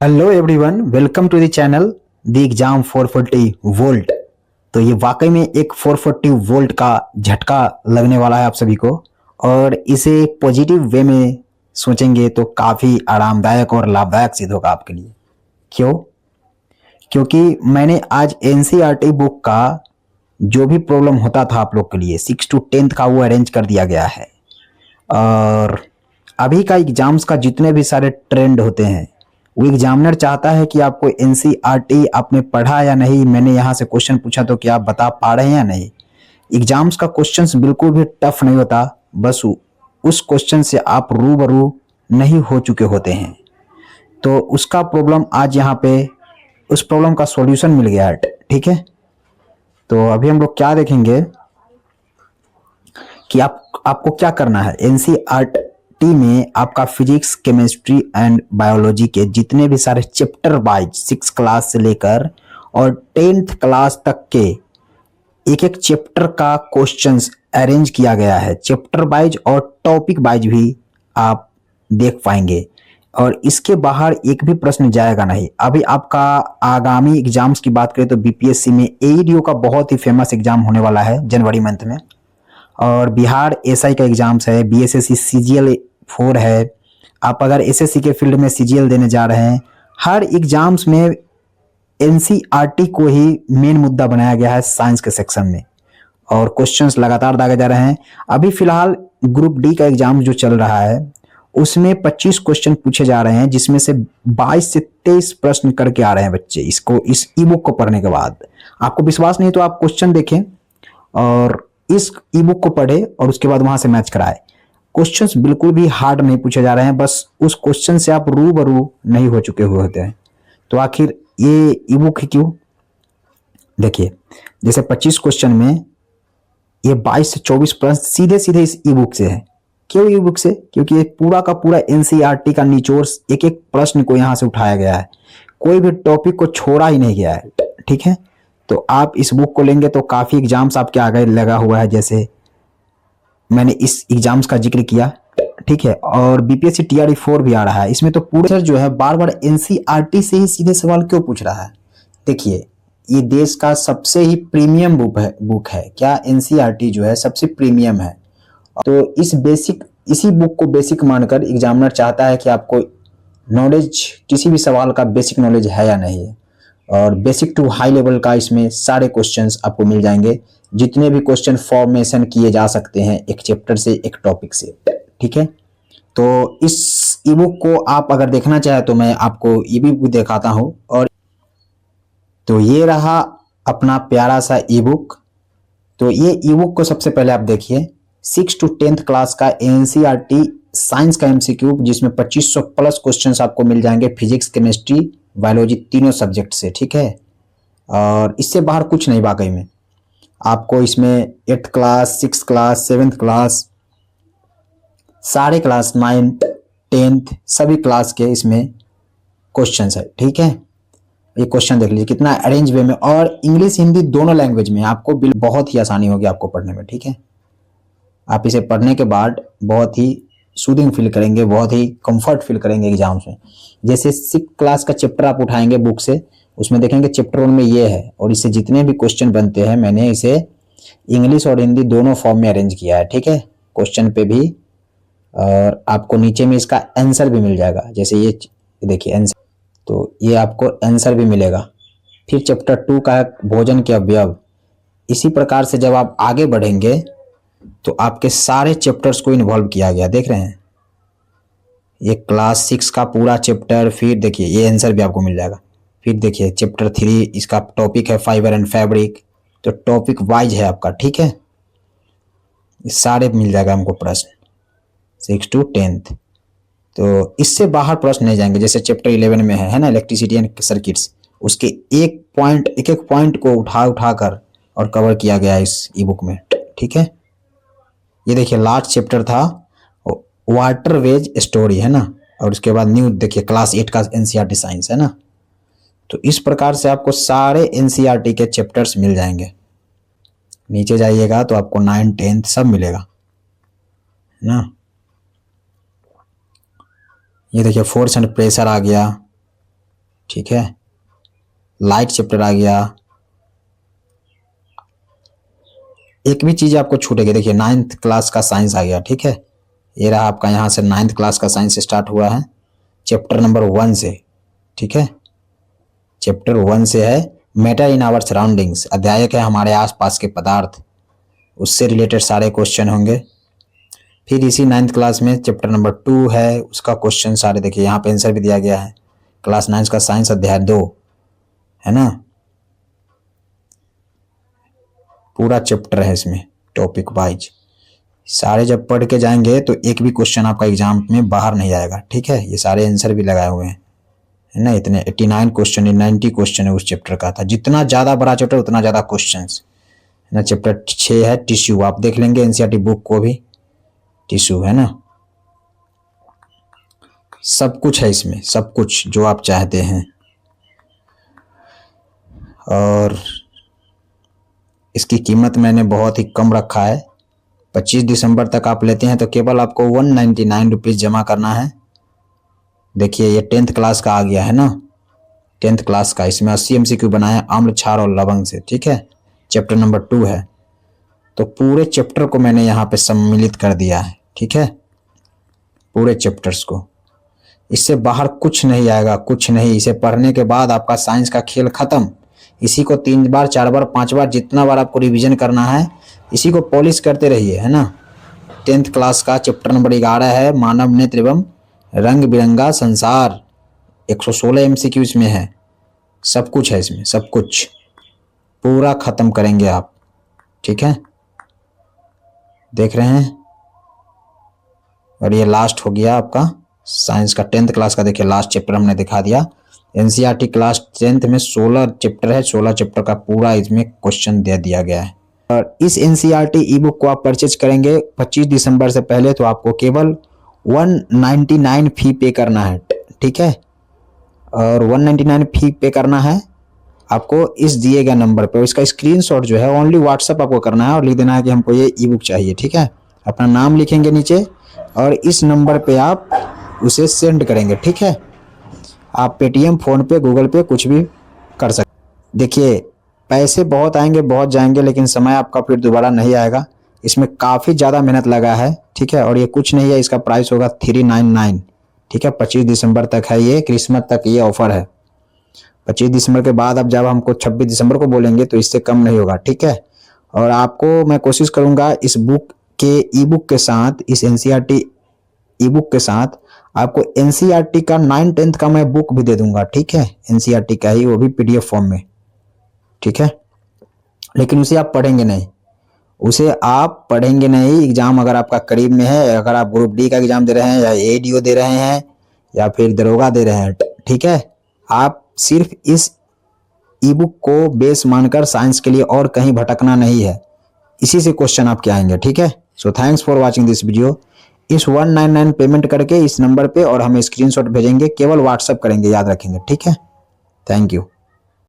Hello everyone, welcome to the channel the exam 440 volt. तो ये वाकई में एक 440 वोल्ट का झटका लगने वाला है आप सभी को, और इसे एक पॉजिटिव वे में सोचेंगे तो काफ़ी आरामदायक और लाभदायक सिद्ध होगा आपके लिए। क्यों? क्योंकि मैंने आज एनसीईआरटी बुक का जो भी प्रॉब्लम होता था आप लोग के लिए 6 to 10th का वो अरेंज कर दिया गया है। और अभी का एग्जाम्स का जितने भी सारे ट्रेंड होते हैं, वो एग्जामिनर चाहता है कि आपको एनसीईआरटी आपने पढ़ा या नहीं। मैंने यहाँ से क्वेश्चन पूछा तो क्या आप बता पा रहे हैं या नहीं। एग्जाम्स का क्वेश्चंस बिल्कुल भी टफ नहीं होता, बस उस क्वेश्चन से आप रूबरू नहीं हो चुके होते हैं। तो उसका प्रॉब्लम आज यहाँ पे उस प्रॉब्लम का सॉल्यूशन मिल गया है। ठीक है, तो अभी हम लोग क्या देखेंगे कि आपको क्या करना है। एनसीईआरटी में आपका फिजिक्स, केमिस्ट्री एंड बायोलॉजी के जितने भी सारे चैप्टर वाइज 6 क्लास से लेकर और 10th क्लास तक के एक एक चैप्टर का क्वेश्चंस अरेंज किया गया है। चैप्टर वाइज और टॉपिक वाइज भी आप देख पाएंगे, और इसके बाहर एक भी प्रश्न जाएगा नहीं। अभी आपका आगामी एग्जाम्स की बात करें तो बीपीएससी में एईडीओ का बहुत ही फेमस एग्जाम होने वाला है जनवरी मंथ में, और बिहार एसआई का एग्जाम्स है, बीएसएससी सीजीएल 4 है। आप अगर एसएससी के फील्ड में सीजीएल देने जा रहे हैं, हर एग्जाम्स में एनसीईआरटी को ही मेन मुद्दा बनाया गया है साइंस के सेक्शन में, और क्वेश्चंस लगातार दागे जा रहे हैं। अभी फिलहाल ग्रुप डी का एग्जाम जो चल रहा है उसमें 25 क्वेश्चन पूछे जा रहे हैं, जिसमें से 22 से 23 प्रश्न करके आ रहे हैं बच्चे इसको, इस ई बुक को पढ़ने के बाद। आपको विश्वास नहीं तो आप क्वेश्चन देखें और इस ई बुक को पढ़े और उसके बाद वहां से मैच कराए। क्वेश्चंस बिल्कुल भी हार्ड नहीं पूछे जा रहे हैं, बस उस क्वेश्चन से आप रूबरू नहीं हो चुके हुए होते हैं। तो आखिर ये ई बुक है क्यों? देखिए, जैसे 25 क्वेश्चन में ये 22 से 24 प्रश्न सीधे सीधे इस ई बुक से है। क्यों ई बुक से? क्योंकि ये पूरा का पूरा एनसीईआरटी का निचोड़ एक एक प्रश्न को यहां से उठाया गया है, कोई भी टॉपिक को छोड़ा ही नहीं गया है। ठीक है, तो आप इस बुक को लेंगे तो काफी एग्जाम्स आपके आगे लगा हुआ है, जैसे मैंने इस एग्जाम्स का जिक्र किया। ठीक है, और बीपीएससी टीआरई 4 भी आ रहा है। इसमें तो पूरे सर जो है बार बार एनसीईआरटी से ही सीधे सवाल क्यों पूछ रहा है? देखिए, ये देश का सबसे ही प्रीमियम बुक है। क्या? एनसीईआरटी जो है सबसे प्रीमियम है। तो इसी बुक को बेसिक मानकर एग्जामिनर चाहता है कि आपको नॉलेज, किसी भी सवाल का बेसिक नॉलेज है या नहीं है, और बेसिक टू हाई लेवल का इसमें सारे क्वेश्चंस आपको मिल जाएंगे, जितने भी क्वेश्चन फॉर्मेशन किए जा सकते हैं एक चैप्टर से, एक टॉपिक से। ठीक है, तो इस ई बुक को आप अगर देखना चाहे तो मैं आपको ई बुक दिखाता हूं। और तो ये रहा अपना प्यारा सा ई बुक। तो ये ई बुक को सबसे पहले आप देखिए, 6 to 10th क्लास का एनसीईआरटी साइंस का एमसीक्यू, जिसमें 2500 प्लस क्वेश्चंस आपको मिल जाएंगे फिजिक्स, केमिस्ट्री, बायोलॉजी तीनों सब्जेक्ट से। ठीक है, और इससे बाहर कुछ नहीं। वाकई में आपको इसमें 8th class, 6th class, 7th class, सारे क्लास, 9th 10th सभी क्लास के इसमें क्वेश्चंस है। ठीक है, ये क्वेश्चन देख लीजिए कितना अरेंज वे में, और इंग्लिश हिंदी दोनों लैंग्वेज में आपको बहुत ही आसानी होगी आपको पढ़ने में। ठीक है, आप इसे पढ़ने के बाद बहुत ही सूदिंग फील करेंगे, बहुत ही कंफर्ट फील करेंगे एग्जाम्स में। जैसे 6th क्लास का चैप्टर आप उठाएंगे बुक से, उसमें देखेंगे चैप्टर 1 में ये है, और इससे जितने भी क्वेश्चन बनते हैं मैंने इसे इंग्लिश और हिंदी दोनों फॉर्म में अरेंज किया है। ठीक है, क्वेश्चन पे भी, और आपको नीचे में इसका आंसर भी मिल जाएगा। जैसे ये देखिए आंसर, तो ये आपको आंसर भी मिलेगा। फिर चैप्टर 2 का है भोजन के अवयव। इसी प्रकार से जब आप आगे बढ़ेंगे तो आपके सारे चैप्टर्स को इन्वॉल्व किया गया, देख रहे हैं, ये क्लास 6 का पूरा चैप्टर। फिर देखिए ये आंसर भी आपको मिल जाएगा। फिर देखिए चैप्टर 3, इसका टॉपिक है फाइबर एंड फैब्रिक, तो टॉपिक वाइज है आपका। ठीक है, सारे मिल जाएगा हमको प्रश्न 6 to 10th। तो इससे बाहर प्रश्न नहीं जाएंगे। जैसे चैप्टर 11 में है ना, इलेक्ट्रिसिटी एंड सर्किट्स, उसके एक एक पॉइंट को उठा कर और कवर किया गया है इस ई बुक में। ठीक है, ये देखिए लास्ट चैप्टर था वाटरवेज स्टोरी, है ना, और उसके बाद न्यू देखिए क्लास 8 का एनसीईआरटी साइंस, है ना। तो इस प्रकार से आपको सारे एनसीईआरटी के चैप्टर्स मिल जाएंगे। नीचे जाइएगा तो आपको 9, 10 सब मिलेगा, है ना। ये देखिए फोर्स एंड प्रेशर आ गया, ठीक है, लाइट चैप्टर आ गया। एक भी चीज आपको छूटेगी, देखिए 9th क्लास का साइंस आ गया। ठीक है, ये रहा आपका, यहाँ से 9th क्लास का साइंस स्टार्ट हुआ है चैप्टर नंबर 1 से। ठीक है, चैप्टर 1 से है मैटर इन आवर सराउंडिंग्स, अध्यायक है हमारे आसपास के पदार्थ, उससे रिलेटेड सारे क्वेश्चन होंगे। फिर इसी 9th क्लास में चैप्टर नंबर 2 है, उसका क्वेश्चन सारे देखिए यहाँ पे आंसर भी दिया गया है। क्लास 9 का साइंस अध्याय 2 है ना, पूरा चैप्टर है इसमें टॉपिक वाइज। सारे जब पढ़ के जाएंगे तो एक भी क्वेश्चन आपका एग्जाम में बाहर नहीं आएगा। ठीक है, ये सारे आंसर भी लगाए हुए हैं, है ना। इतने 89 क्वेश्चन, 90 क्वेश्चन है उस चैप्टर का था। जितना ज़्यादा बड़ा चैप्टर उतना ज़्यादा क्वेश्चन है ना। चैप्टर 6 है टिश्यू, आप देख लेंगे एनसीईआरटी बुक को भी, टिश्यू है ना। सब कुछ है इसमें, सब कुछ जो आप चाहते हैं। और इसकी कीमत मैंने बहुत ही कम रखा है। 25 दिसंबर तक आप लेते हैं तो केवल आपको 199 रुपीज़ जमा करना है। देखिए ये 10th क्लास का आ गया है ना, 10th क्लास का। इसमें 80 MCQ बनाया आम्ल, क्षार और लवंग से। ठीक है, चैप्टर नंबर 2 है, तो पूरे चैप्टर को मैंने यहाँ पे सम्मिलित कर दिया है। ठीक है, पूरे चैप्टर्स को, इससे बाहर कुछ नहीं आएगा, कुछ नहीं। इसे पढ़ने के बाद आपका साइंस का खेल खत्म। इसी को 3 बार 4 बार 5 बार जितना बार आपको रिवीजन करना है, इसी को पॉलिश करते रहिए, है ना। 10th क्लास का चैप्टर नंबर 11 है मानव नेत्र एवं रंग बिरंगा संसार, 116 MCQ इसमें है। सब कुछ है इसमें, सब कुछ पूरा खत्म करेंगे आप। ठीक है, देख रहे हैं। और ये लास्ट हो गया आपका साइंस का 10th क्लास का। देखिए लास्ट चैप्टर हमने दिखा दिया। एनसीईआरटी क्लास 10th में 16 चैप्टर है, 16 चैप्टर का पूरा इसमें क्वेश्चन दे दिया गया है। और इस एनसीईआरटी ई बुक को आप परचेज करेंगे 25 दिसंबर से पहले तो आपको केवल 199 फी पे करना है। ठीक है, और 199 फी पे करना है आपको इस दिए गए नंबर पे। इसका स्क्रीनशॉट जो है ओनली व्हाट्सएप आपको करना है और लिख देना है कि हमको ये ई बुक चाहिए। ठीक है, अपना नाम लिखेंगे नीचे और इस नंबर पे आप उसे सेंड करेंगे। ठीक है, आप पेटीएम, फोन पे, गूगल पे कुछ भी कर सकते। देखिए पैसे बहुत आएंगे, बहुत जाएंगे, लेकिन समय आपका फिर दोबारा नहीं आएगा। इसमें काफ़ी ज़्यादा मेहनत लगा है। ठीक है, और ये कुछ नहीं है, इसका प्राइस होगा 399। ठीक है, 25 दिसंबर तक है, ये क्रिसमस तक ये ऑफर है। 25 दिसंबर के बाद अब जब हमको 26 दिसंबर को बोलेंगे तो इससे कम नहीं होगा। ठीक है, और आपको मैं कोशिश करूंगा इस बुक के ई बुक के साथ, इस एनसीईआरटी ई बुक के साथ आपको एनसीईआरटी का 9th 10th का मैं बुक भी दे दूंगा। ठीक है, एनसीईआरटी का ही, वो भी पीडीएफ फॉर्म में। ठीक है, लेकिन उसे आप पढ़ेंगे नहीं, उसे आप पढ़ेंगे नहीं। एग्जाम अगर आपका करीब में है, अगर आप ग्रुप डी का एग्जाम दे रहे हैं या एडीओ दे रहे हैं या फिर दरोगा दे रहे हैं, ठीक है, आप सिर्फ इस ई बुक को बेस मानकर साइंस के लिए और कहीं भटकना नहीं है। इसी से क्वेश्चन आपके आएंगे। ठीक है, so thanks for watching this video. इस 199 पेमेंट करके इस नंबर पे और हमें स्क्रीनशॉट भेजेंगे, केवल व्हाट्सएप करेंगे, याद रखेंगे। ठीक है, थैंक यू।